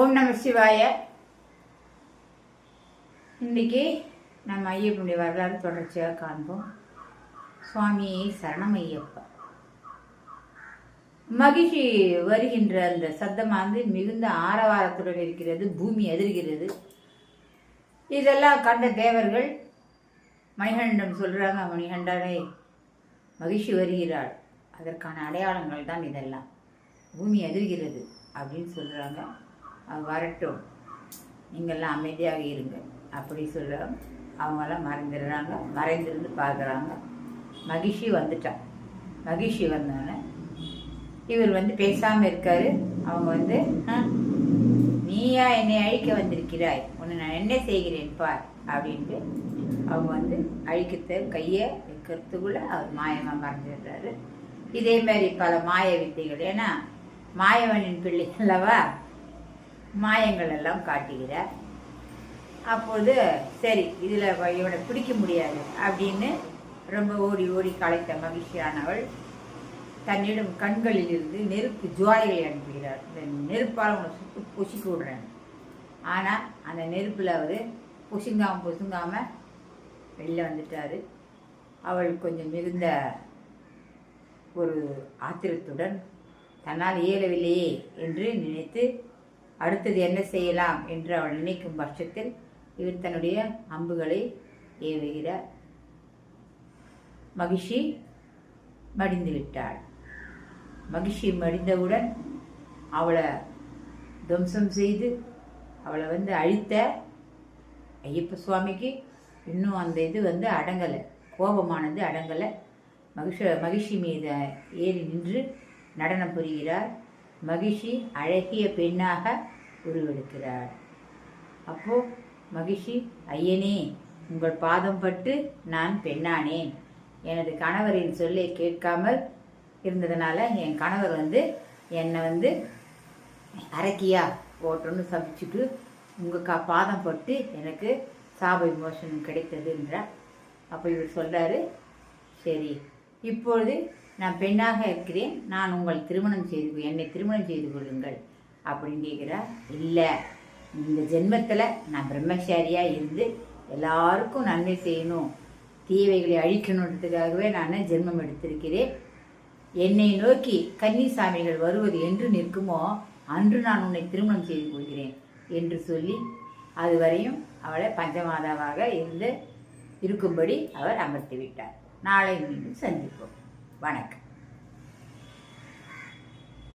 ஓம் நம சிவாய. இன்றைக்கி நம்ம ஐயப்பனுடைய வரலாறு தொடர்ச்சியாக காண்போம். சுவாமி சரணம் ஐயப்பா. மகிழ்ச்சி வருகின்ற அந்த சத்தமானது மிகுந்த ஆரவாரத்துடன் இருக்கிறது. பூமி அதிர்கிறது. இதெல்லாம் கண்ட தேவர்கள் மணிகண்டன் சொல்கிறாங்க, மணிகண்டனே மகிழ்ச்சி வருகிறாள், அதற்கான அடையாளங்கள் தான் இதெல்லாம், பூமி அதிர்கிறது அப்படின்னு சொல்கிறாங்க. வரட்டும், நீங்கள்லாம் அமைதியாக இருங்க அப்படி சொல்கிறாங்க. அவங்கெல்லாம் மறைந்துடுறாங்க. மறைந்திருந்து பார்க்குறாங்க. மகிழ்ச்சி வந்துட்டான். மகிழ்ச்சி வந்தோடனே இவர் பேசாமல் இருக்காரு. அவங்க நீயா என்னை அழிக்க வந்திருக்கிறாய், உன்னை நான் என்ன செய்கிறேன் பார் அப்படின்ட்டு அவங்க அழிக்க கையை வைக்கிறதுக்குள்ள அவர் மாயமாக மறைஞ்சிடுறாரு. இதே மாதிரி பல மாய வித்தைகள், ஏன்னா மாயவனின் பிள்ளை அல்லவா, மாயங்கள் எல்லாம் காட்டுகிறார். அப்போது சரி, இதில் இவனை பிடிக்க முடியாது அப்படின்னு ரொம்ப ஓடி ஓடி களைத்த மகிழ்ச்சியானவள் தன்னிடம் கண்களில் இருந்து நெருப்பு ஜுவாலைகளை அனுப்புகிறார். இந்த நெருப்பால் அவனை சுட்டு பொசுக்கி விடுறேன். ஆனால் அந்த நெருப்பில் அவர் பொசுங்காமல் வெளில வந்துட்டார். அவள் கொஞ்சம் மிகுந்த ஒரு ஆத்திரத்துடன் தன்னால் இயலவில்லையே என்று நினைத்து அடுத்தது என்ன செய்யலாம் என்று அவள் நினைக்கும் பட்சத்தில் இவர் தன்னுடைய அம்புகளை ஏவுகிறார். மகிழ்ச்சி மடிந்து விட்டாள். மகிழ்ச்சி மடிந்தவுடன் அவளை துவம்சம் செய்து அவளை அழித்த ஐயப்ப சுவாமிக்கு இன்னும் அந்த இது அடங்கலை, கோபமானது அடங்கலை. மகிழ்ச்சி மீது ஏறி நின்று நடனம் புரிகிறார். மகிழ்ச்சி அழகிய பெண்ணாக உருவெடுக்கிறார். அப்போ மகிழ்ச்சி, ஐயனே உங்கள் பாதம் பட்டு நான் பெண்ணானேன். எனது கணவரின் சொல்லை கேட்காமல் இருந்ததுனால என் கணவர் என்னை அரக்கியா ஓட்டணும்னு சபிச்சுட்டு உங்கள் பாதம் பட்டு எனக்கு சாப விமோசனம் கிடைத்தது என்றார். அப்போ இவர் சொல்கிறாரு, சரி இப்பொழுது நான் பெண்ணாக இருக்கிறேன், நான் என்னை திருமணம் செய்து கொள்ளுங்கள் அப்படின்னு கேட்குறார். இல்லை, இந்த ஜென்மத்தில் நான் பிரம்மச்சாரியாக இருந்து எல்லாருக்கும் நன்மை செய்யணும், தீவைகளை அழிக்கணுன்றதுக்காகவே நான் ஜென்மம் எடுத்திருக்கிறேன். என்னை நோக்கி கன்னிசாமிகள் வருவது என்று நிற்குமோ அன்று நான் உன்னை திருமணம் செய்து கொள்கிறேன் என்று சொல்லி அதுவரையும் அவளை பஞ்சமாதாவாக இருக்கும்படி அவர் அமர்த்தி விட்டார். நாளை மீண்டும் சந்திப்போம். வணக்கம்.